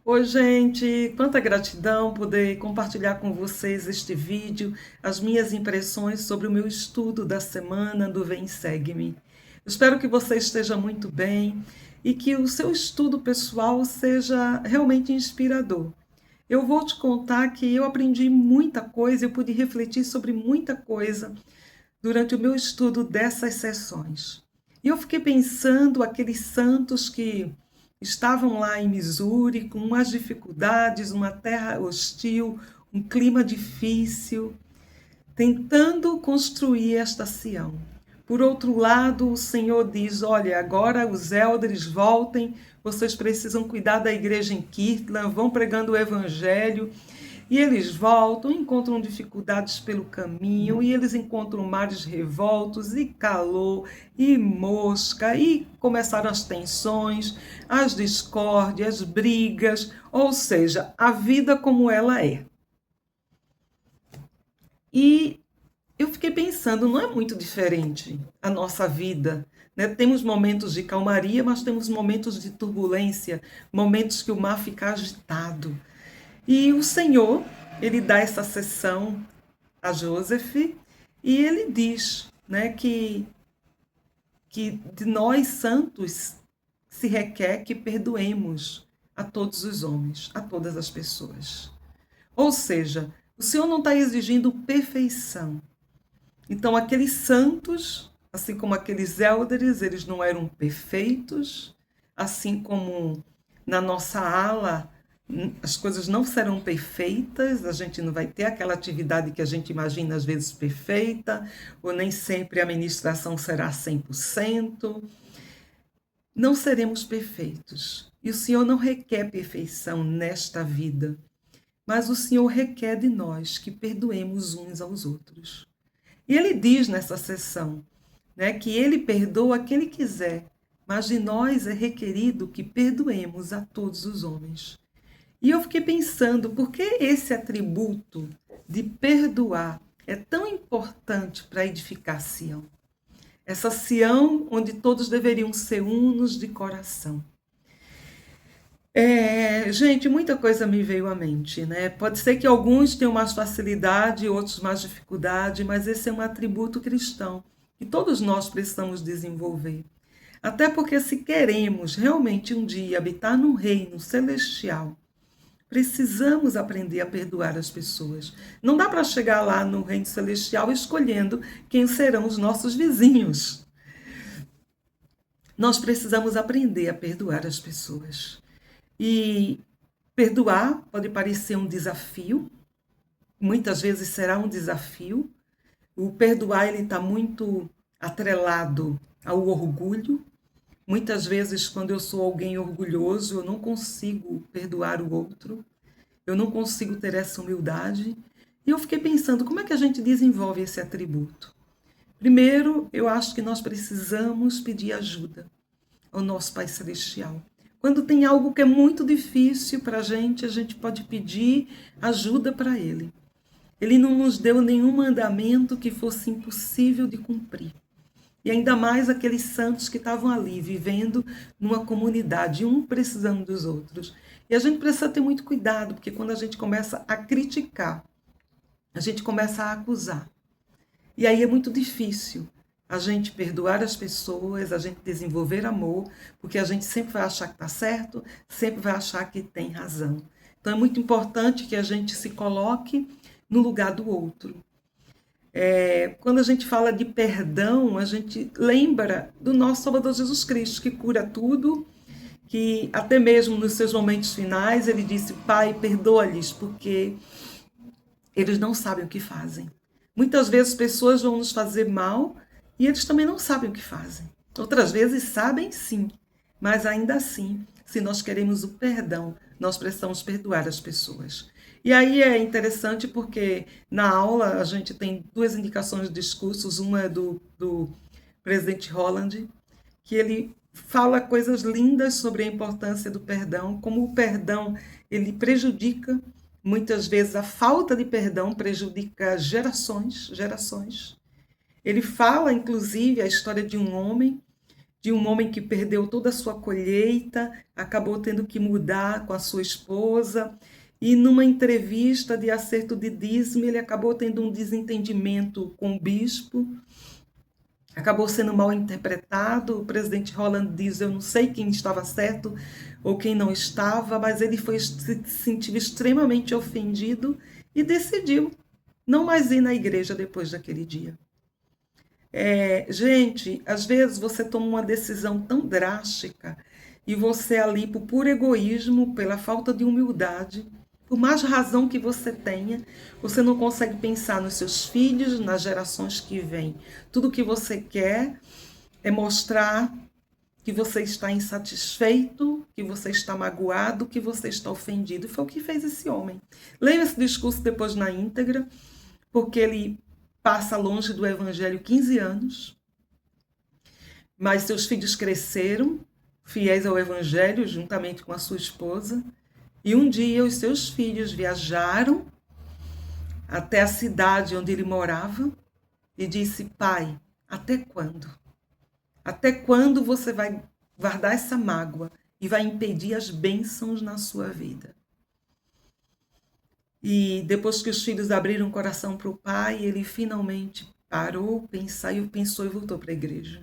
Oi, gente, quanta gratidão poder compartilhar com vocês este vídeo, as minhas impressões sobre o meu estudo da semana do Vem Segue-me. Espero que você esteja muito bem e que o seu estudo pessoal seja realmente inspirador. Eu vou te contar que eu aprendi muita coisa, eu pude refletir sobre muita coisa durante o meu estudo dessas sessões. E eu fiquei pensando aqueles santos que estavam lá em Missouri com umas dificuldades, uma terra hostil, um clima difícil, tentando construir esta Sião. Por outro lado, o Senhor diz: olha, agora os elders voltem, vocês precisam cuidar da igreja em Kirtland, vão pregando o evangelho. E eles voltam, encontram dificuldades pelo caminho, e eles encontram mares revoltos, e calor, e mosca, e começaram as tensões, as discórdias, brigas, ou seja, a vida como ela é. E eu fiquei pensando, não é muito diferente a nossa vida, né? Temos momentos de calmaria, mas temos momentos de turbulência, momentos que o mar fica agitado. E o Senhor, ele dá essa sessão a Joseph e ele diz, né, que de nós santos se requer que perdoemos a todos os homens, a todas as pessoas. Ou seja, o Senhor não está exigindo perfeição. Então, aqueles santos, assim como aqueles elders, eles não eram perfeitos, assim como na nossa ala as coisas não serão perfeitas, a gente não vai ter aquela atividade que a gente imagina às vezes perfeita, ou nem sempre a ministração será 100%. Não seremos perfeitos. E o Senhor não requer perfeição nesta vida, mas o Senhor requer de nós que perdoemos uns aos outros. E ele diz nessa sessão, né, que ele perdoa a quem ele quiser, mas de nós é requerido que perdoemos a todos os homens. E eu fiquei pensando, por que esse atributo de perdoar é tão importante para edificar Sião? Essa Sião onde todos deveriam ser unos de coração. Gente, muita coisa me veio à mente, né? Pode ser que alguns tenham mais facilidade, outros mais dificuldade, mas esse é um atributo cristão que todos nós precisamos desenvolver. Até porque se queremos realmente um dia habitar num reino celestial, precisamos aprender a perdoar as pessoas. Não dá para chegar lá no reino celestial escolhendo quem serão os nossos vizinhos. Nós precisamos aprender a perdoar as pessoas. E perdoar pode parecer um desafio, muitas vezes será um desafio. O perdoar ele está muito atrelado ao orgulho. Muitas vezes, quando eu sou alguém orgulhoso, eu não consigo perdoar o outro, eu não consigo ter essa humildade. E eu fiquei pensando, como é que a gente desenvolve esse atributo? Primeiro, eu acho que nós precisamos pedir ajuda ao nosso Pai Celestial. Quando tem algo que é muito difícil para a gente pode pedir ajuda para Ele. Ele não nos deu nenhum mandamento que fosse impossível de cumprir. E ainda mais aqueles santos que estavam ali, vivendo numa comunidade, um precisando dos outros. E a gente precisa ter muito cuidado, porque quando a gente começa a criticar, a gente começa a acusar. E aí é muito difícil a gente perdoar as pessoas, a gente desenvolver amor, porque a gente sempre vai achar que está certo, sempre vai achar que tem razão. Então é muito importante que a gente se coloque no lugar do outro. Quando a gente fala de perdão, a gente lembra do nosso Salvador Jesus Cristo, que cura tudo, que até mesmo nos seus momentos finais ele disse: Pai, perdoa-lhes, porque eles não sabem o que fazem. Muitas vezes pessoas vão nos fazer mal e eles também não sabem o que fazem. Outras vezes sabem sim, mas ainda assim, se nós queremos o perdão, nós precisamos perdoar as pessoas. E aí é interessante porque na aula a gente tem duas indicações de discursos, uma é do presidente Holland, que ele fala coisas lindas sobre a importância do perdão, como o perdão ele prejudica, muitas vezes a falta de perdão prejudica gerações. Ele fala, inclusive, a história de um homem de um homem que perdeu toda a sua colheita, acabou tendo que mudar com a sua esposa, e numa entrevista de acerto de dízimo, ele acabou tendo um desentendimento com o bispo, acabou sendo mal interpretado. O presidente Holland diz: eu não sei quem estava certo ou quem não estava, mas ele se sentiu extremamente ofendido e decidiu não mais ir na igreja depois daquele dia. Gente, às vezes você toma uma decisão tão drástica e você ali, por puro egoísmo, pela falta de humildade, por mais razão que você tenha, você não consegue pensar nos seus filhos, nas gerações que vêm. Tudo que você quer é mostrar que você está insatisfeito, que você está magoado, que você está ofendido. Foi o que fez esse homem. Leia esse discurso depois na íntegra, porque ele passa longe do evangelho 15 anos, mas seus filhos cresceram, fiéis ao evangelho, juntamente com a sua esposa, e um dia os seus filhos viajaram até a cidade onde ele morava e disse: pai, até quando? Até quando você vai guardar essa mágoa e vai impedir as bênçãos na sua vida? E depois que os filhos abriram o coração para o pai, ele finalmente parou, pensou e voltou para a igreja.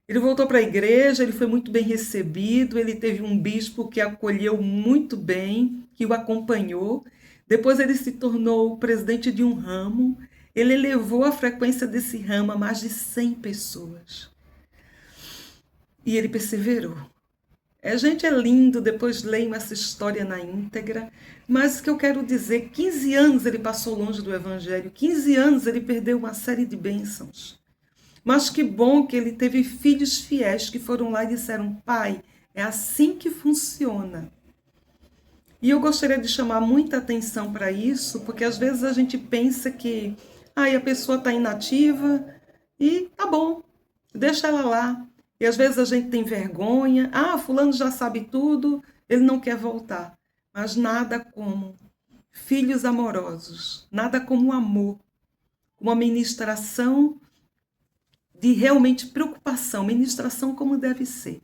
Ele voltou para a igreja, ele foi muito bem recebido, ele teve um bispo que acolheu muito bem, que o acompanhou. Depois ele se tornou presidente de um ramo, ele elevou a frequência desse ramo a mais de 100 pessoas. E ele perseverou. Gente, é lindo, depois leiam essa história na íntegra, mas o que eu quero dizer, 15 anos ele passou longe do evangelho, 15 anos ele perdeu uma série de bênçãos. Mas que bom que ele teve filhos fiéis que foram lá e disseram: pai, é assim que funciona. E eu gostaria de chamar muita atenção para isso, porque às vezes a gente pensa que a pessoa está inativa e tá bom, deixa ela lá. E às vezes a gente tem vergonha, fulano já sabe tudo, ele não quer voltar. Mas nada como filhos amorosos, nada como o amor, uma ministração de realmente preocupação, ministração como deve ser,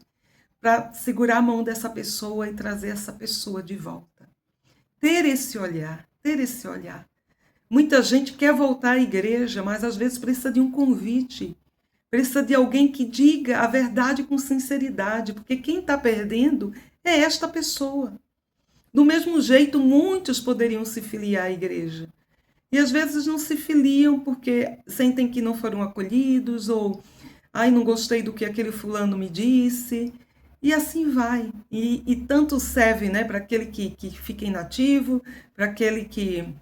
para segurar a mão dessa pessoa e trazer essa pessoa de volta. Ter esse olhar. Muita gente quer voltar à igreja, mas às vezes precisa de um convite, precisa de alguém que diga a verdade com sinceridade, porque quem está perdendo é esta pessoa. Do mesmo jeito, muitos poderiam se filiar à igreja. E às vezes não se filiam porque sentem que não foram acolhidos, ou não gostei do que aquele fulano me disse. E assim vai. E tanto serve, né, para aquele que fica inativo, para aquele que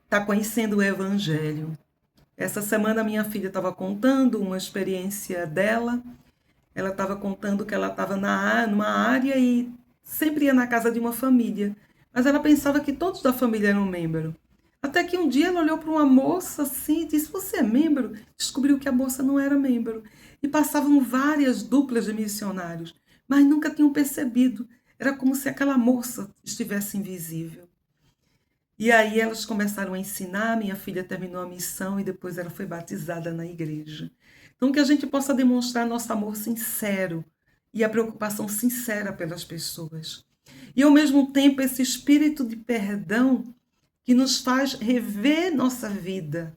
está conhecendo o evangelho. Essa semana minha filha estava contando uma experiência dela. Ela estava contando que ela estava numa área e sempre ia na casa de uma família. Mas ela pensava que todos da família eram membro. Até que um dia ela olhou para uma moça assim e disse: você é membro? Descobriu que a moça não era membro. E passavam várias duplas de missionários, mas nunca tinham percebido. Era como se aquela moça estivesse invisível. E aí elas começaram a ensinar, minha filha terminou a missão e depois ela foi batizada na igreja. Então que a gente possa demonstrar nosso amor sincero e a preocupação sincera pelas pessoas. E ao mesmo tempo esse espírito de perdão que nos faz rever nossa vida.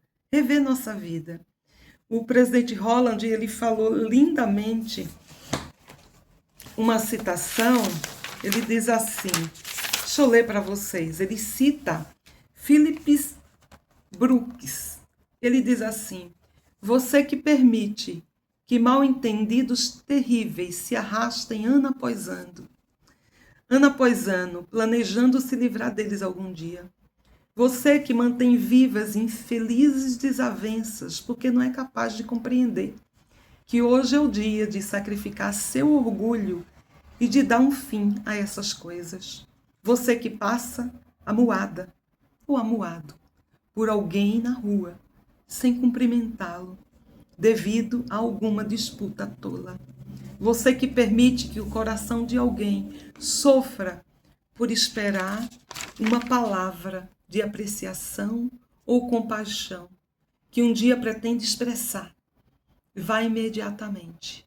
O presidente Holland, ele falou lindamente uma citação, ele diz assim, deixa eu ler para vocês, ele cita Phillips Brooks, ele diz assim: você que permite que mal-entendidos terríveis se arrastem ano após ano, planejando se livrar deles algum dia. Você que mantém vivas infelizes desavenças, porque não é capaz de compreender que hoje é o dia de sacrificar seu orgulho e de dar um fim a essas coisas. Você que passa amuada ou amuado por alguém na rua, sem cumprimentá-lo, devido a alguma disputa tola. Você que permite que o coração de alguém sofra por esperar uma palavra de apreciação ou compaixão que um dia pretende expressar vá imediatamente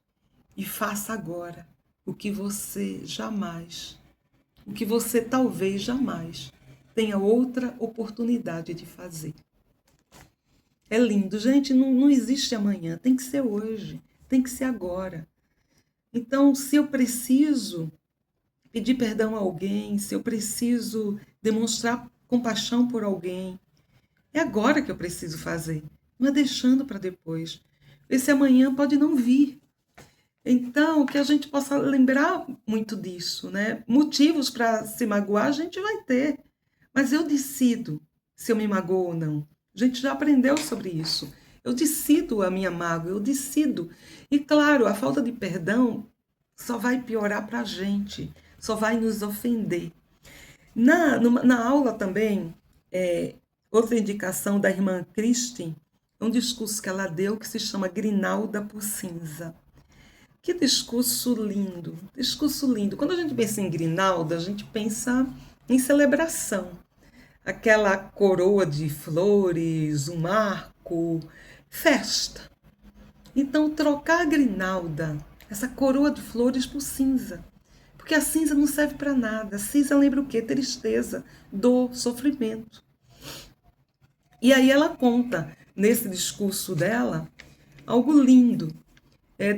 e faça agora o que você talvez jamais tenha outra oportunidade de fazer. É lindo, gente, não existe amanhã, tem que ser hoje, tem que ser agora. Então, se eu preciso pedir perdão a alguém, se eu preciso demonstrar compaixão por alguém, é agora que eu preciso fazer, não é deixando para depois. Esse amanhã pode não vir. Então, que a gente possa lembrar muito disso, né? Motivos para se magoar a gente vai ter, mas eu decido se eu me magoo ou não. A gente já aprendeu sobre isso. Eu decido a minha mágoa, eu decido. E claro, a falta de perdão só vai piorar para a gente, só vai nos ofender. Na aula também, outra indicação da irmã Christine, é um discurso que ela deu que se chama Grinalda por Cinza. Que discurso lindo, discurso lindo. Quando a gente pensa em Grinalda, a gente pensa em celebração. Aquela coroa de flores, um arco, festa. Então, trocar a grinalda, essa coroa de flores, por cinza. Porque a cinza não serve para nada. A cinza lembra o quê? Tristeza, dor, sofrimento. E aí ela conta, nesse discurso dela, algo lindo.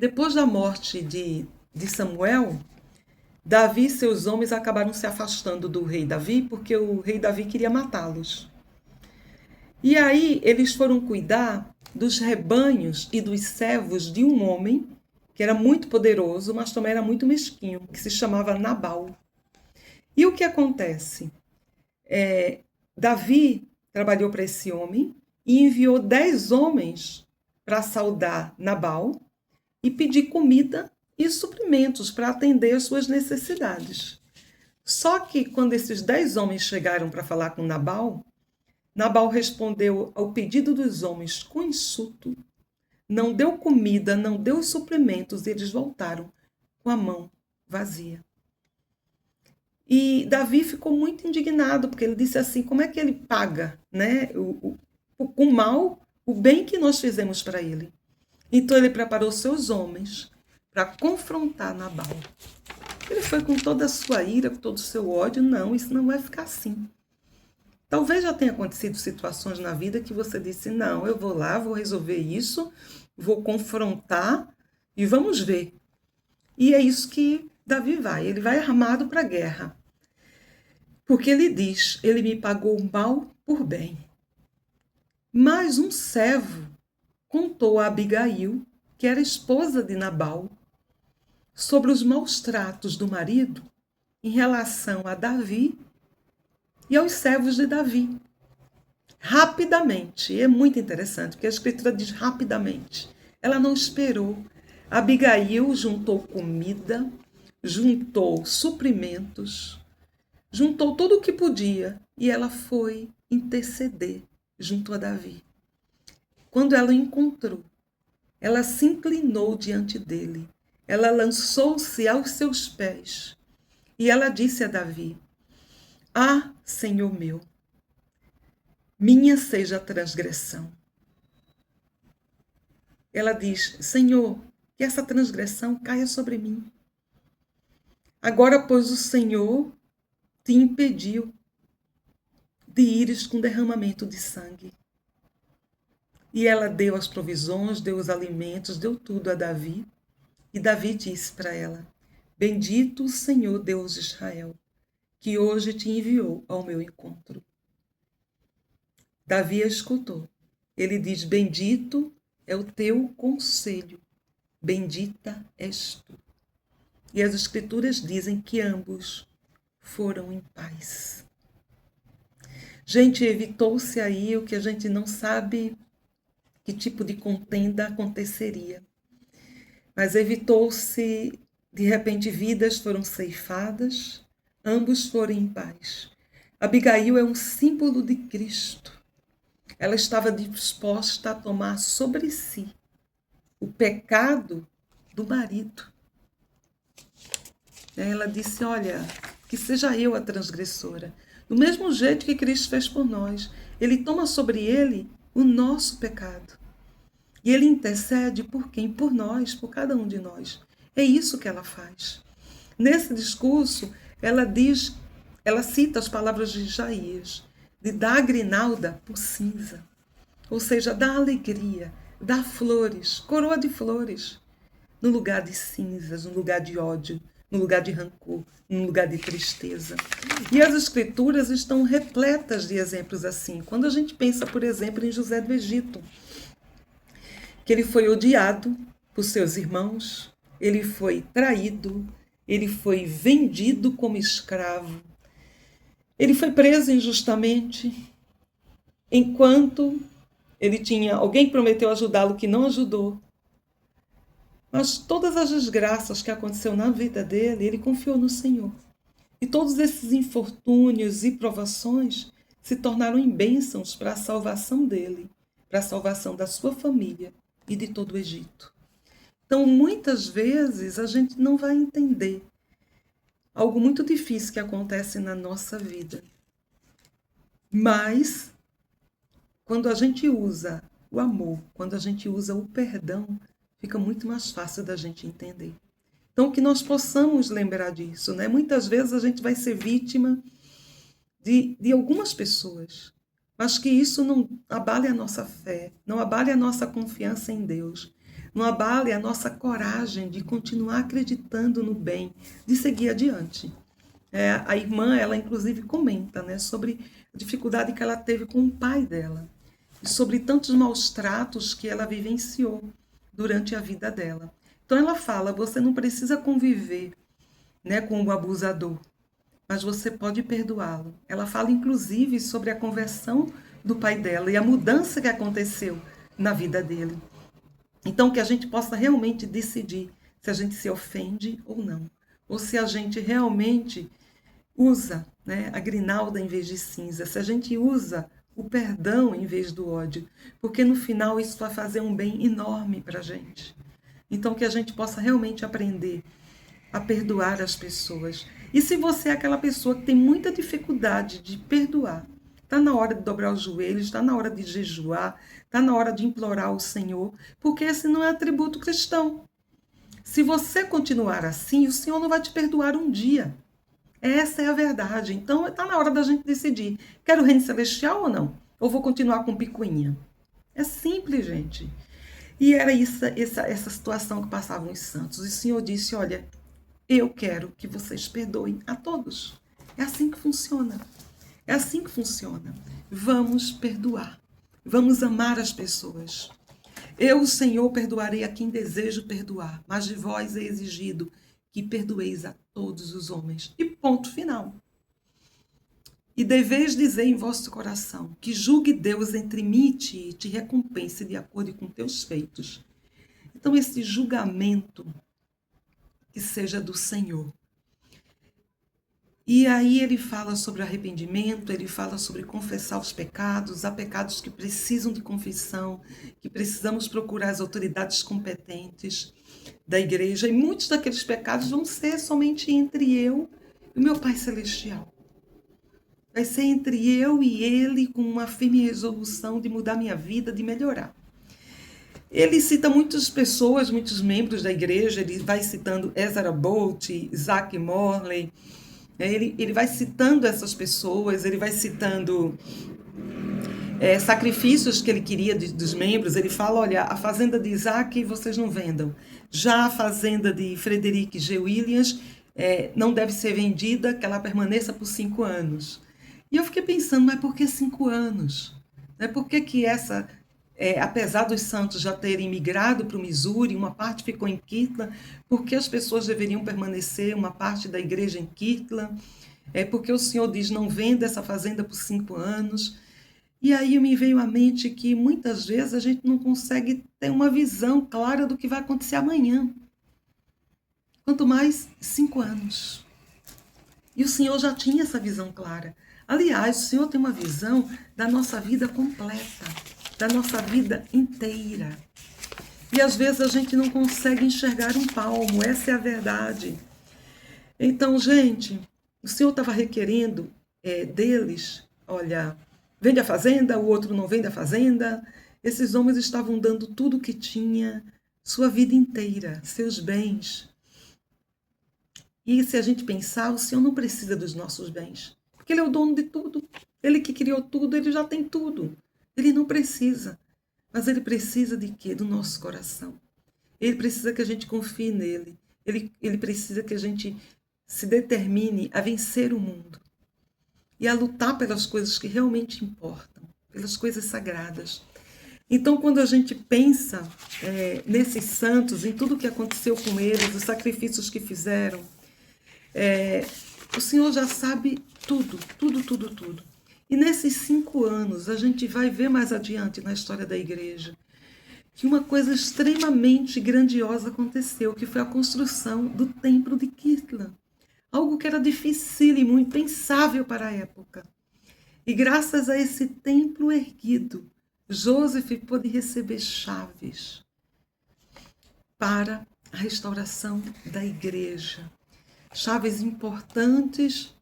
Depois da morte de Samuel, Davi e seus homens acabaram se afastando do rei Davi, porque o rei Davi queria matá-los. E aí eles foram cuidar dos rebanhos e dos servos de um homem que era muito poderoso, mas também era muito mesquinho, que se chamava Nabal. E o que acontece? Davi trabalhou para esse homem e enviou 10 homens para saudar Nabal e pedir comida e suprimentos para atender as suas necessidades. Só que quando esses 10 homens chegaram para falar com Nabal, Nabal respondeu ao pedido dos homens com insulto, não deu comida, não deu suprimentos, e eles voltaram com a mão vazia. E Davi ficou muito indignado, porque ele disse assim, como é que ele paga, né, com mal o bem que nós fizemos para ele? Então ele preparou seus homens para confrontar Nabal. Ele foi com toda a sua ira, com todo o seu ódio. Não, isso não vai ficar assim. Talvez já tenha acontecido situações na vida que você disse, não, eu vou lá, vou resolver isso, vou confrontar e vamos ver. E é isso que Davi vai. Ele vai armado para a guerra. Porque ele diz, ele me pagou mal por bem. Mas um servo contou a Abigail, que era esposa de Nabal, sobre os maus tratos do marido em relação a Davi e aos servos de Davi. Rapidamente, é muito interessante, porque a escritura diz rapidamente. Ela não esperou. Abigail juntou comida, juntou suprimentos, juntou tudo o que podia e ela foi interceder junto a Davi. Quando ela o encontrou, ela se inclinou diante dele, ela lançou-se aos seus pés e ela disse a Davi, ah, Senhor meu, minha seja a transgressão. Ela diz, Senhor, que essa transgressão caia sobre mim. Agora, pois, o Senhor te impediu de ires com derramamento de sangue. E ela deu as provisões, deu os alimentos, deu tudo a Davi. E Davi disse para ela, bendito o Senhor Deus de Israel, que hoje te enviou ao meu encontro. Davi a escutou. Ele diz, bendito é o teu conselho, bendita és tu. E as escrituras dizem que ambos foram em paz. Gente, evitou-se aí o que a gente não sabe que tipo de contenda aconteceria. Mas evitou-se, de repente, vidas foram ceifadas, ambos foram em paz. Abigail é um símbolo de Cristo. Ela estava disposta a tomar sobre si o pecado do marido. Ela disse, olha, que seja eu a transgressora. Do mesmo jeito que Cristo fez por nós. Ele toma sobre ele o nosso pecado. E ele intercede por quem? Por nós, por cada um de nós. É isso que ela faz. Nesse discurso, ela cita as palavras de Isaías, de dar a grinalda por cinza, ou seja, dar alegria, dar flores, coroa de flores, no lugar de cinzas, no lugar de ódio, no lugar de rancor, no lugar de tristeza. E as escrituras estão repletas de exemplos assim. Quando a gente pensa, por exemplo, em José do Egito, que ele foi odiado por seus irmãos, ele foi traído, ele foi vendido como escravo, ele foi preso injustamente, enquanto ele tinha alguém que prometeu ajudá-lo que não ajudou. Mas todas as desgraças que aconteceu na vida dele, ele confiou no Senhor. E todos esses infortúnios e provações se tornaram em bênçãos para a salvação dele, para a salvação da sua família e de todo o Egito. Então, muitas vezes, a gente não vai entender algo muito difícil que acontece na nossa vida. Mas, quando a gente usa o amor, quando a gente usa o perdão, fica muito mais fácil da gente entender. Então, que nós possamos lembrar disso, né? Muitas vezes a gente vai ser vítima de algumas pessoas, mas que isso não abale a nossa fé, não abale a nossa confiança em Deus, não abale a nossa coragem de continuar acreditando no bem, de seguir adiante. A irmã, ela inclusive comenta, né, sobre a dificuldade que ela teve com o pai dela, e sobre tantos maus tratos que ela vivenciou durante a vida dela. Então ela fala, você não precisa conviver, né, com o abusador, mas você pode perdoá-lo. Ela fala inclusive sobre a conversão do pai dela e a mudança que aconteceu na vida dele. Então que a gente possa realmente decidir se a gente se ofende ou não, ou se a gente realmente usa, né, a grinalda em vez de cinza, se a gente usa o perdão em vez do ódio, porque no final isso vai fazer um bem enorme para a gente. Então que a gente possa realmente aprender a perdoar as pessoas. E se você é aquela pessoa que tem muita dificuldade de perdoar, está na hora de dobrar os joelhos, está na hora de jejuar, está na hora de implorar ao Senhor, porque esse não é atributo cristão. Se você continuar assim, o Senhor não vai te perdoar um dia. Essa é a verdade. Então está na hora da gente decidir, quero o reino celestial ou não? Ou vou continuar com picuinha? É simples, gente. E era essa situação que passavam os santos. E o Senhor disse, olha, eu quero que vocês perdoem a todos. É assim que funciona. É assim que funciona. Vamos perdoar. Vamos amar as pessoas. Eu, o Senhor, perdoarei a quem desejo perdoar, mas de vós é exigido que perdoeis a todos os homens. E ponto final. E deveis dizer em vosso coração que julgue Deus entre mim e ti, e te recompense de acordo com teus feitos. Então, esse julgamento que seja do Senhor. E aí ele fala sobre arrependimento, ele fala sobre confessar os pecados, há pecados que precisam de confissão, que precisamos procurar as autoridades competentes da igreja, e muitos daqueles pecados vão ser somente entre eu e o meu Pai Celestial. Vai ser entre eu e Ele com uma firme resolução de mudar minha vida, de melhorar. Ele cita muitas pessoas, muitos membros da igreja, ele vai citando Ezra Bolt, Isaac Morley, ele vai citando essas pessoas, ele vai citando sacrifícios que ele queria dos membros. Ele fala, olha, a fazenda de Isaac vocês não vendam. Já a fazenda de Frederick G. Williams não deve ser vendida, que ela permaneça por 5 anos. E eu fiquei pensando, mas por que 5 anos? Por que essa... apesar dos santos já terem migrado para o Missouri, uma parte ficou em Kirtland, porque as pessoas deveriam permanecer, uma parte da igreja em Kirtland, porque o Senhor diz, não venda essa fazenda por 5 anos. E aí me veio à mente que muitas vezes a gente não consegue ter uma visão clara do que vai acontecer amanhã. Quanto mais 5 anos. E o Senhor já tinha essa visão clara. Aliás, o Senhor tem uma visão da nossa vida completa, da nossa vida inteira. E às vezes a gente não consegue enxergar um palmo, essa é a verdade. Então, gente, o Senhor estava requerendo deles, olha, vende a fazenda, o outro não vende a fazenda, Esses homens estavam dando tudo o que tinha, sua vida inteira, seus bens. E se a gente pensar, o Senhor não precisa dos nossos bens, porque Ele é o dono de tudo. Ele que criou tudo, Ele já tem tudo. Ele não precisa. Mas Ele precisa de quê? Do nosso coração. Ele precisa que a gente confie nele. Ele precisa que a gente se determine a vencer o mundo e a lutar pelas coisas que realmente importam, pelas coisas sagradas. Então, quando a gente pensa nesses santos, em tudo que aconteceu com eles, os sacrifícios que fizeram, o Senhor já sabe tudo, tudo, tudo, tudo. E nesses 5 anos, a gente vai ver mais adiante na história da igreja que uma coisa extremamente grandiosa aconteceu, que foi a construção do templo de Kitla. Algo que era dificílimo, impensável para a época. E graças a esse templo erguido, Joseph pôde receber chaves para a restauração da igreja. Chaves importantes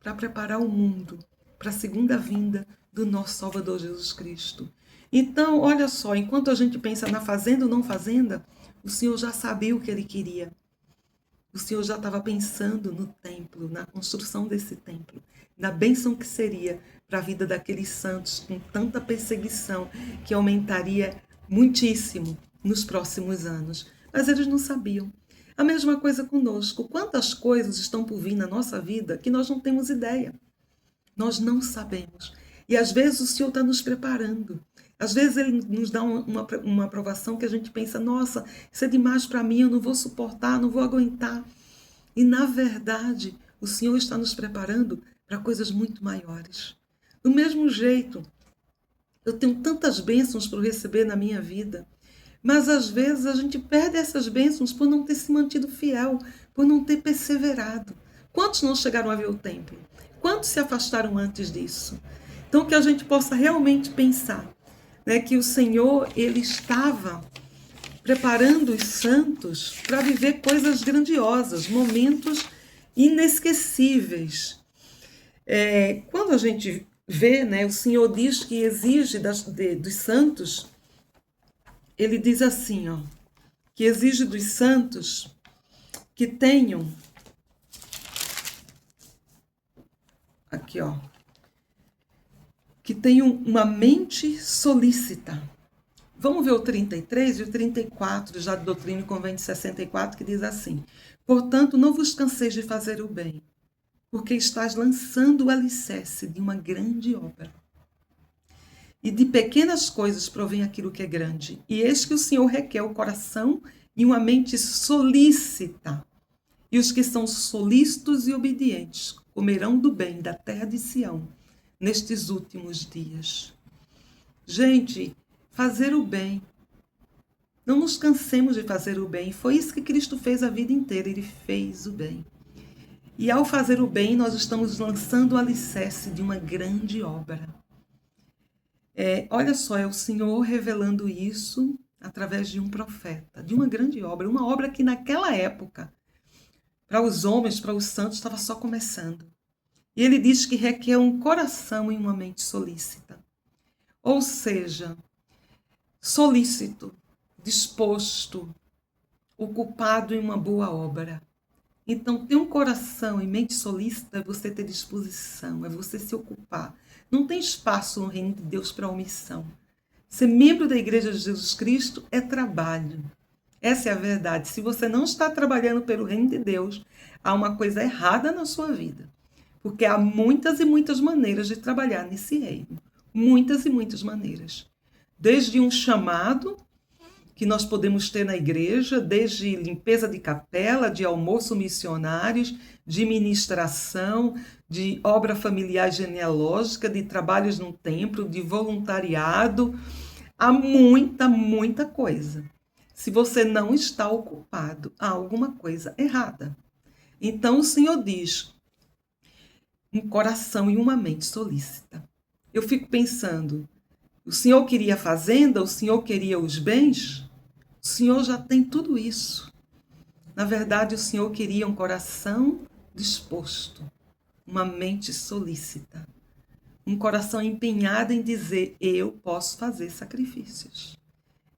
para preparar o mundo para a segunda vinda do nosso Salvador Jesus Cristo. Então, olha só, enquanto a gente pensa na fazenda ou não fazenda, o Senhor já sabia o que Ele queria. O Senhor já estava pensando no templo, na construção desse templo, na bênção que seria para a vida daqueles santos com tanta perseguição que aumentaria muitíssimo nos próximos anos. Mas eles não sabiam. A mesma coisa conosco. Quantas coisas estão por vir na nossa vida que nós não temos ideia. Nós não sabemos. E às vezes o Senhor está nos preparando. Às vezes Ele nos dá uma aprovação que a gente pensa, nossa, isso é demais para mim, eu não vou suportar, não vou aguentar. E na verdade, o Senhor está nos preparando para coisas muito maiores. Do mesmo jeito, eu tenho tantas bênçãos para receber na minha vida, mas às vezes a gente perde essas bênçãos por não ter se mantido fiel, por não ter perseverado. Quantos não chegaram a ver o templo? Quantos se afastaram antes disso? Então, que a gente possa realmente pensar, né, que o Senhor, Ele estava preparando os santos para viver coisas grandiosas, momentos inesquecíveis. Quando a gente vê, né, o Senhor diz que exige dos santos, Ele diz assim, ó, que exige dos santos que tenham, aqui ó, que tenham uma mente solícita. Vamos ver o 33 e o 34, já de Doutrina e Convênio de 64, que diz assim: portanto, não vos canseis de fazer o bem, porque estás lançando o alicerce de uma grande obra. E de pequenas coisas provém aquilo que é grande. E eis que o Senhor requer o coração e uma mente solícita. E os que são solícitos e obedientes comerão do bem da terra de Sião nestes últimos dias. Gente, fazer o bem. Não nos cansemos de fazer o bem. Foi isso que Cristo fez a vida inteira. Ele fez o bem. E ao fazer o bem, nós estamos lançando o alicerce de uma grande obra. Olha só, é o Senhor revelando isso através de um profeta, de uma grande obra. Uma obra que naquela época, para os homens, para os santos, estava só começando. E ele diz que requer um coração e uma mente solícita. Ou seja, solícito, disposto, ocupado em uma boa obra. Então, ter um coração e mente solícita é você ter disposição, é você se ocupar. Não tem espaço no reino de Deus para omissão. Ser membro da Igreja de Jesus Cristo é trabalho. Essa é a verdade. Se você não está trabalhando pelo reino de Deus, há uma coisa errada na sua vida. Porque há muitas e muitas maneiras de trabalhar nesse reino. Muitas e muitas maneiras. Desde um chamado que nós podemos ter na igreja, desde limpeza de capela, de almoço missionários, de ministração, de obra familiar genealógica, de trabalhos no templo, de voluntariado. Há muita, muita coisa. Se você não está ocupado, há alguma coisa errada. Então o Senhor diz, um coração e uma mente solícita. Eu fico pensando, o Senhor queria a fazenda, o Senhor queria os bens? O Senhor já tem tudo isso. Na verdade, o Senhor queria um coração disposto, uma mente solícita, um coração empenhado em dizer: eu posso fazer sacrifícios,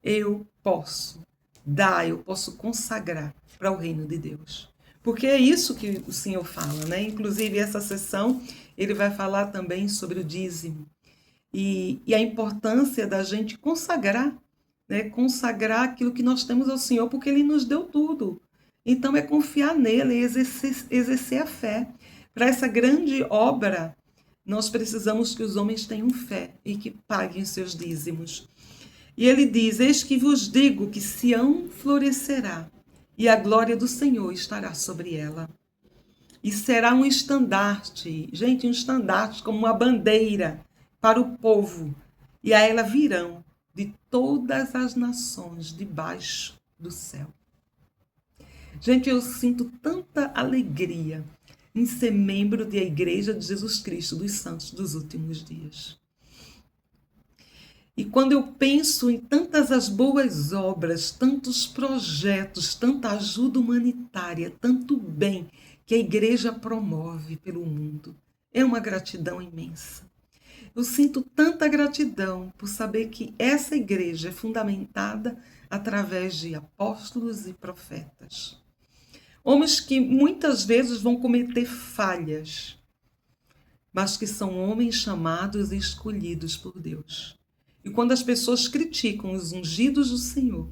eu posso dar, eu posso consagrar para o reino de Deus. Porque é isso que o Senhor fala, né? Inclusive, essa sessão, ele vai falar também sobre o dízimo e a importância da gente consagrar, né? Consagrar aquilo que nós temos ao Senhor, porque Ele nos deu tudo. Então, é confiar nele, exercer a fé. Para essa grande obra, nós precisamos que os homens tenham fé e que paguem os seus dízimos. E ele diz: eis que vos digo que Sião florescerá, e a glória do Senhor estará sobre ela. E será um estandarte, gente, um estandarte como uma bandeira para o povo. E a ela virão de todas as nações debaixo do céu. Gente, eu sinto tanta alegria em ser membro da Igreja de Jesus Cristo dos Santos dos Últimos Dias. E quando eu penso em tantas as boas obras, tantos projetos, tanta ajuda humanitária, tanto bem que a igreja promove pelo mundo, é uma gratidão imensa. Eu sinto tanta gratidão por saber que essa igreja é fundamentada através de apóstolos e profetas. Homens que muitas vezes vão cometer falhas, mas que são homens chamados e escolhidos por Deus. E quando as pessoas criticam os ungidos do Senhor,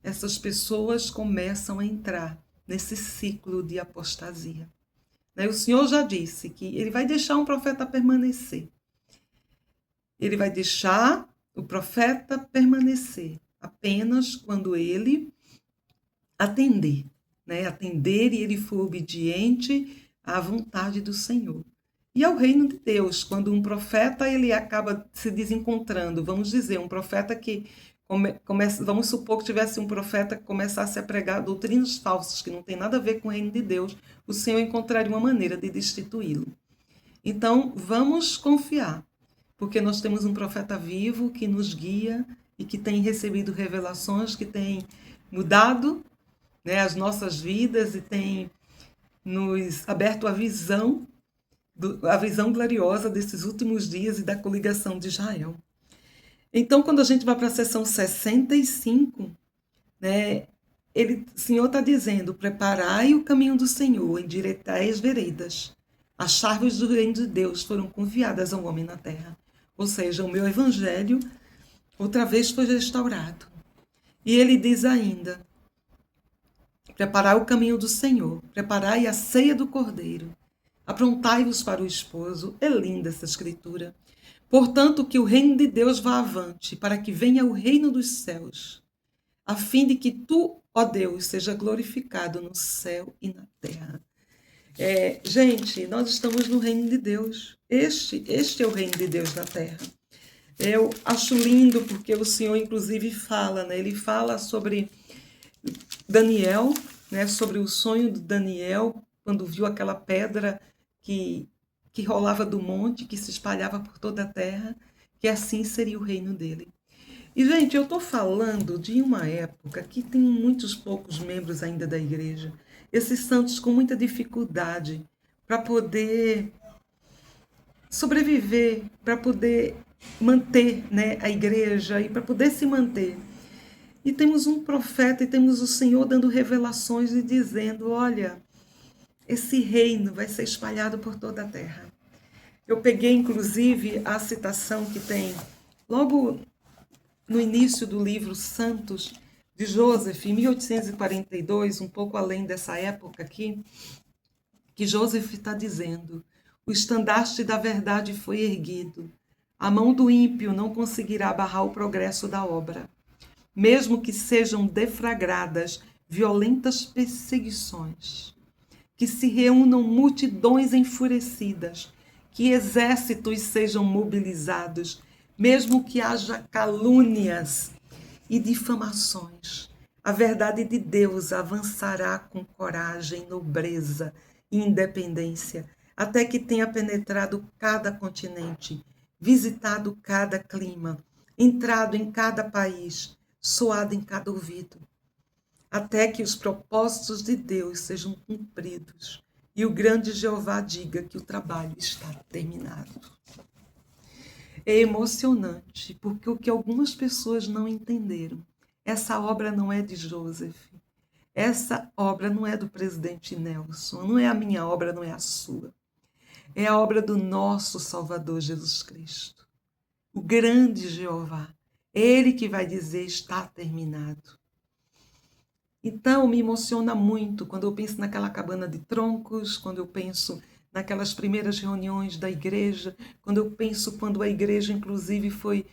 essas pessoas começam a entrar nesse ciclo de apostasia. O Senhor já disse que ele vai deixar um profeta permanecer. Ele vai deixar o profeta permanecer apenas quando ele atender, atender e ele for obediente à vontade do Senhor. E ao reino de Deus, quando um profeta ele acaba se desencontrando, vamos dizer, um profeta que começa, vamos supor que tivesse um profeta que começasse a pregar doutrinas falsas que não tem nada a ver com o reino de Deus, o Senhor encontraria uma maneira de destituí-lo. Então, vamos confiar, porque nós temos um profeta vivo que nos guia e que tem recebido revelações, que tem mudado, as nossas vidas e tem nos aberto a visão gloriosa desses últimos dias e da coligação de Israel. Então, quando a gente vai para a sessão 65, o Senhor está dizendo: preparai o caminho do Senhor, endireitai as veredas. As chaves do reino de Deus foram confiadas ao homem na terra. Ou seja, o meu evangelho outra vez foi restaurado. E ele diz ainda: preparai o caminho do Senhor, preparai a ceia do Cordeiro. Aprontai-vos para o esposo. É linda essa escritura. Portanto, que o reino de Deus vá avante, para que venha o reino dos céus, a fim de que tu, ó Deus, seja glorificado no céu e na terra. Gente, nós estamos no reino de Deus. Este é o reino de Deus na terra. Eu acho lindo porque o Senhor, inclusive, fala, ele fala sobre Daniel, sobre o sonho de Daniel, quando viu aquela pedra que rolava do monte, que se espalhava por toda a terra, que assim seria o reino dele. E, gente, eu estou falando de uma época que tem muitos poucos membros ainda da igreja, esses santos com muita dificuldade para poder sobreviver, para poder manter a igreja e para poder se manter. E temos um profeta e temos o Senhor dando revelações e dizendo: olha, esse reino vai ser espalhado por toda a terra. Eu peguei, inclusive, a citação que tem logo no início do livro Santos, de Joseph, em 1842, um pouco além dessa época aqui, que Joseph está dizendo: o estandarte da verdade foi erguido. A mão do ímpio não conseguirá barrar o progresso da obra. Mesmo que sejam deflagradas violentas perseguições, que se reúnam multidões enfurecidas, que exércitos sejam mobilizados, mesmo que haja calúnias e difamações, a verdade de Deus avançará com coragem, nobreza e independência, até que tenha penetrado cada continente, visitado cada clima, entrado em cada país, soado em cada ouvido, até que os propósitos de Deus sejam cumpridos e o grande Jeová diga que o trabalho está terminado. É emocionante, porque o que algumas pessoas não entenderam, essa obra não é de Joseph, essa obra não é do presidente Nelson, não é a minha obra, não é a sua. É a obra do nosso Salvador Jesus Cristo, o grande Jeová. É Ele que vai dizer: está terminado. Então, me emociona muito quando eu penso naquela cabana de troncos, quando eu penso naquelas primeiras reuniões da igreja, quando eu penso quando a igreja, inclusive, foi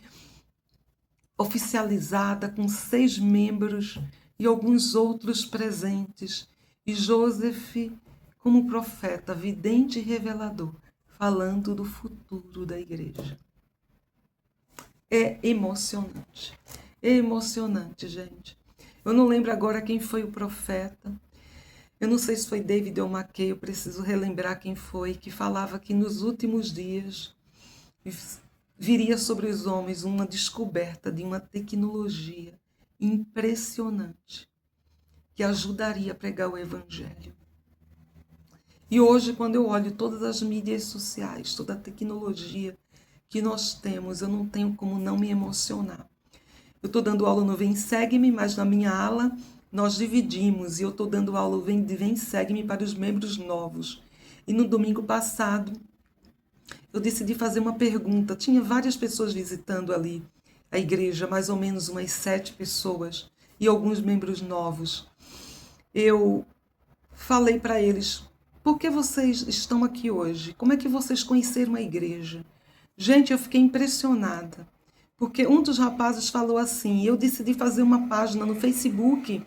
oficializada com 6 membros e alguns outros presentes. E Joseph, como profeta, vidente e revelador, falando do futuro da igreja. É emocionante, gente. Eu não lembro agora quem foi o profeta. Eu não sei se foi David ou Mackay, eu preciso relembrar quem foi, que falava que nos últimos dias viria sobre os homens uma descoberta de uma tecnologia impressionante que ajudaria a pregar o evangelho. E hoje, quando eu olho todas as mídias sociais, toda a tecnologia que nós temos, eu não tenho como não me emocionar. Eu estou dando aula no Vem Segue-me, mas na minha ala nós dividimos e eu estou dando aula de Vem Segue-me para os membros novos. E no domingo passado eu decidi fazer uma pergunta. Tinha várias pessoas visitando ali a igreja, mais ou menos umas 7 pessoas e alguns membros novos. Eu falei para eles: por que vocês estão aqui hoje? Como é que vocês conheceram a igreja? Gente, eu fiquei impressionada, porque um dos rapazes falou assim: eu decidi fazer uma página no Facebook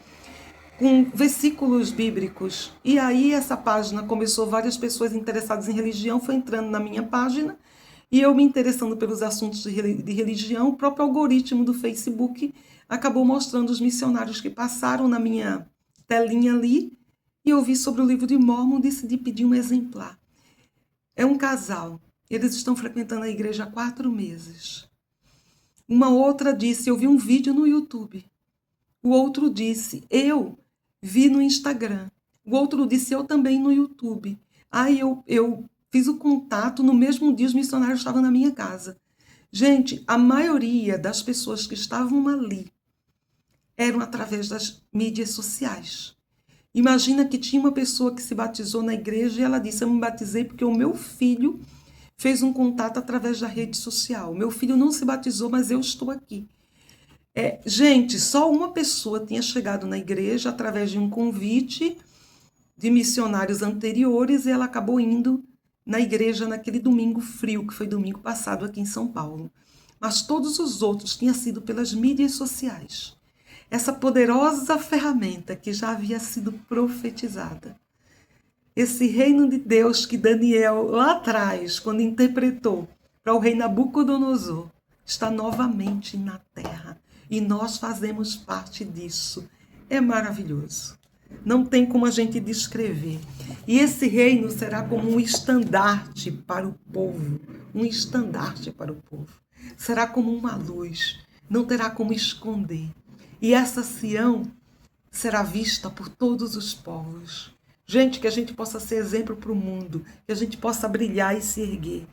com versículos bíblicos. E aí essa página começou, várias pessoas interessadas em religião foi entrando na minha página, e eu me interessando pelos assuntos de religião, o próprio algoritmo do Facebook acabou mostrando os missionários que passaram na minha telinha ali, e eu vi sobre o livro de Mórmon, decidi pedir um exemplar. É um casal, eles estão frequentando a igreja há 4 meses. Uma outra disse: eu vi um vídeo no YouTube. O outro disse: eu vi no Instagram. O outro disse: eu também no YouTube. Aí eu fiz o contato, no mesmo dia os missionários estavam na minha casa. Gente, a maioria das pessoas que estavam ali eram através das mídias sociais. Imagina que tinha uma pessoa que se batizou na igreja e ela disse: eu me batizei porque o meu filho fez um contato através da rede social. Meu filho não se batizou, mas eu estou aqui. Gente, só uma pessoa tinha chegado na igreja através de um convite de missionários anteriores e ela acabou indo na igreja naquele domingo frio, que foi domingo passado aqui em São Paulo. Mas todos os outros tinham sido pelas mídias sociais. Essa poderosa ferramenta que já havia sido profetizada. Esse reino de Deus que Daniel, lá atrás, quando interpretou para o rei Nabucodonosor, está novamente na terra. E nós fazemos parte disso. É maravilhoso. Não tem como a gente descrever. E esse reino será como um estandarte para o povo. Um estandarte para o povo. Será como uma luz. Não terá como esconder. E essa Sião será vista por todos os povos. Gente, que a gente possa ser exemplo para o mundo. Que a gente possa brilhar e se erguer.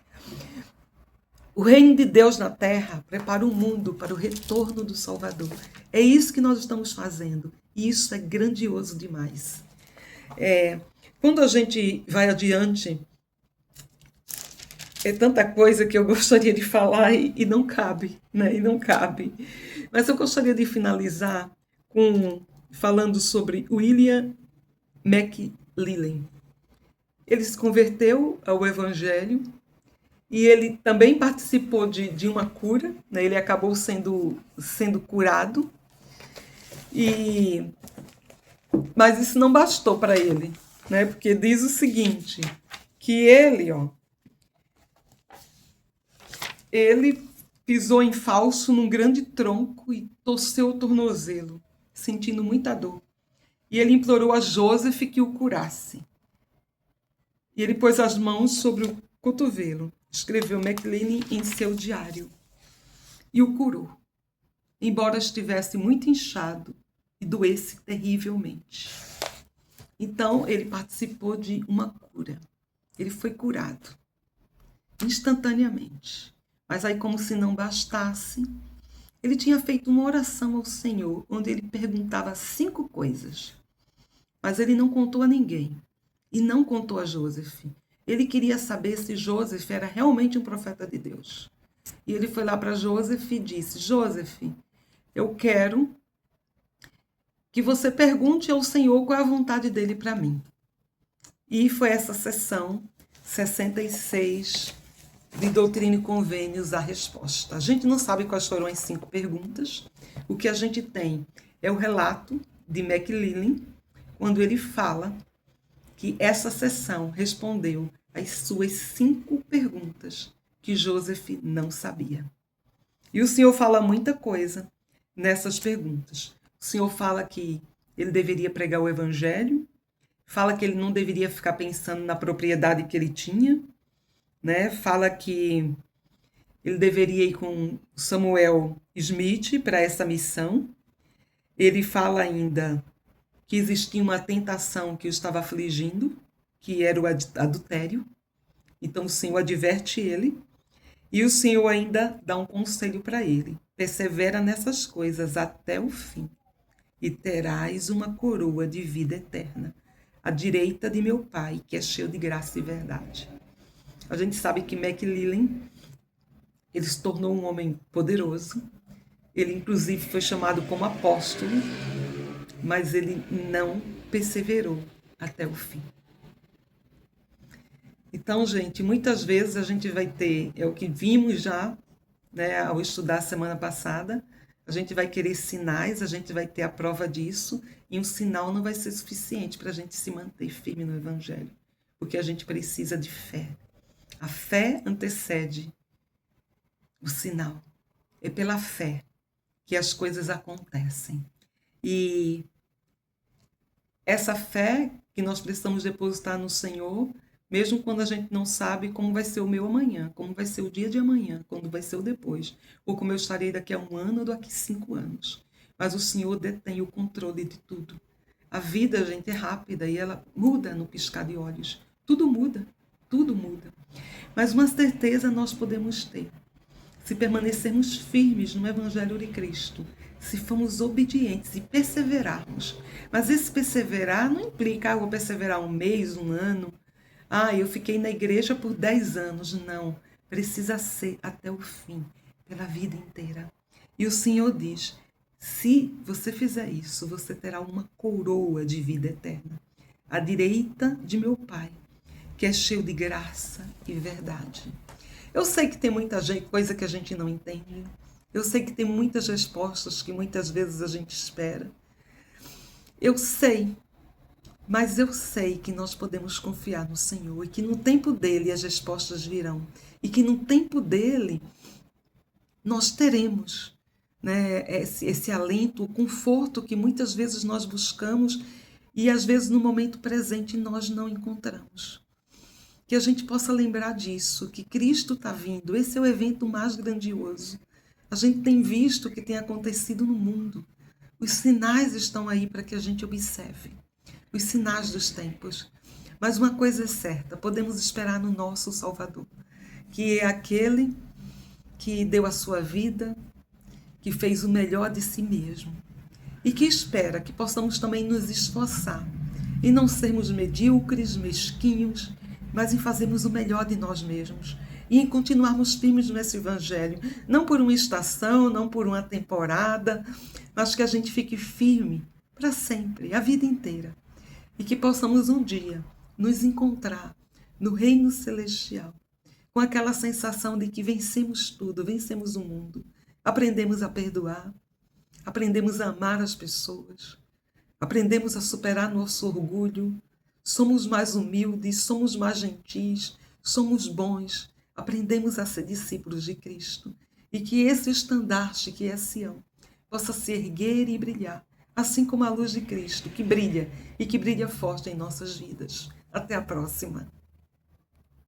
O reino de Deus na terra prepara o mundo para o retorno do Salvador. É isso que nós estamos fazendo. E isso é grandioso demais. Quando a gente vai adiante, é tanta coisa que eu gostaria de falar e não cabe, né? E não cabe. Mas eu gostaria de finalizar falando sobre William McLilley. Ele se converteu ao Evangelho. E ele também participou de uma cura, né? Ele acabou sendo curado. Mas isso não bastou para ele, né? Porque diz o seguinte, que ele pisou em falso num grande tronco e torceu o tornozelo, sentindo muita dor. E ele implorou a Joseph que o curasse. E ele pôs as mãos sobre o cotovelo, escreveu McLilley em seu diário e o curou, embora estivesse muito inchado e doesse terrivelmente. Então, ele participou de uma cura. Ele foi curado instantaneamente. Mas aí, como se não bastasse, ele tinha feito uma oração ao Senhor, onde ele perguntava 5 coisas. Mas ele não contou a ninguém. E não contou a Joseph. Ele queria saber se Joseph era realmente um profeta de Deus. E ele foi lá para Joseph e disse: Joseph, eu quero que você pergunte ao Senhor qual é a vontade dele para mim. E foi essa sessão 66 de Doutrina e Convênios a resposta. A gente não sabe quais foram as 5 perguntas. O que a gente tem é o relato de McLean, quando ele fala que essa sessão respondeu às suas 5 perguntas que Joseph não sabia. E o Senhor fala muita coisa nessas perguntas. O Senhor fala que ele deveria pregar o evangelho, fala que ele não deveria ficar pensando na propriedade que ele tinha, né? Fala que ele deveria ir com Samuel Smith para essa missão. Ele fala ainda que existia uma tentação que o estava afligindo, que era o adultério. Então o Senhor adverte ele. E o Senhor ainda dá um conselho para ele: persevera nessas coisas até o fim, e terás uma coroa de vida eterna, à direita de meu Pai, que é cheio de graça e verdade. A gente sabe que McLean, ele se tornou um homem poderoso. Ele, inclusive, foi chamado como apóstolo, mas ele não perseverou até o fim. Então, gente, muitas vezes a gente vai ter, é o que vimos já, né, ao estudar a semana passada, a gente vai querer sinais, a gente vai ter a prova disso, e um sinal não vai ser suficiente para a gente se manter firme no Evangelho, porque a gente precisa de fé. A fé antecede o sinal. É pela fé que as coisas acontecem. E essa fé que nós precisamos depositar no Senhor, mesmo quando a gente não sabe como vai ser o meu amanhã, como vai ser o dia de amanhã, quando vai ser o depois, ou como eu estarei daqui a 1 ano ou daqui a 5 anos. Mas o Senhor detém o controle de tudo. A vida, gente, é rápida e ela muda no piscar de olhos. Tudo muda, tudo muda. Mas uma certeza nós podemos ter: se permanecermos firmes no Evangelho de Cristo, se formos obedientes e perseverarmos. Mas esse perseverar não implica, eu vou perseverar 1 mês, 1 ano. Eu fiquei na igreja por 10 anos. Não, precisa ser até o fim, pela vida inteira. E o Senhor diz: se você fizer isso, você terá uma coroa de vida eterna, à direita de meu Pai, que é cheio de graça e verdade. Eu sei que tem muita coisa que a gente não entende. Eu sei que tem muitas respostas que muitas vezes a gente espera. Eu sei, mas eu sei que nós podemos confiar no Senhor e que no tempo dele as respostas virão. E que no tempo dele nós teremos, né, esse alento, o conforto que muitas vezes nós buscamos e às vezes no momento presente nós não encontramos. Que a gente possa lembrar disso, que Cristo está vindo. Esse é o evento mais grandioso. A gente tem visto o que tem acontecido no mundo. Os sinais estão aí para que a gente observe. Os sinais dos tempos. Mas uma coisa é certa, podemos esperar no nosso Salvador, que é aquele que deu a sua vida, que fez o melhor de si mesmo. E que espera que possamos também nos esforçar e não sermos medíocres, mesquinhos, mas em fazermos o melhor de nós mesmos e em continuarmos firmes nesse Evangelho, não por uma estação, não por uma temporada, mas que a gente fique firme para sempre, a vida inteira, e que possamos um dia nos encontrar no reino celestial, com aquela sensação de que vencemos tudo, vencemos o mundo, aprendemos a perdoar, aprendemos a amar as pessoas, aprendemos a superar nosso orgulho, somos mais humildes, somos mais gentis, somos bons, aprendemos a ser discípulos de Cristo. E que esse estandarte que é Sião possa se erguer e brilhar, assim como a luz de Cristo, que brilha e que brilha forte em nossas vidas. Até a próxima.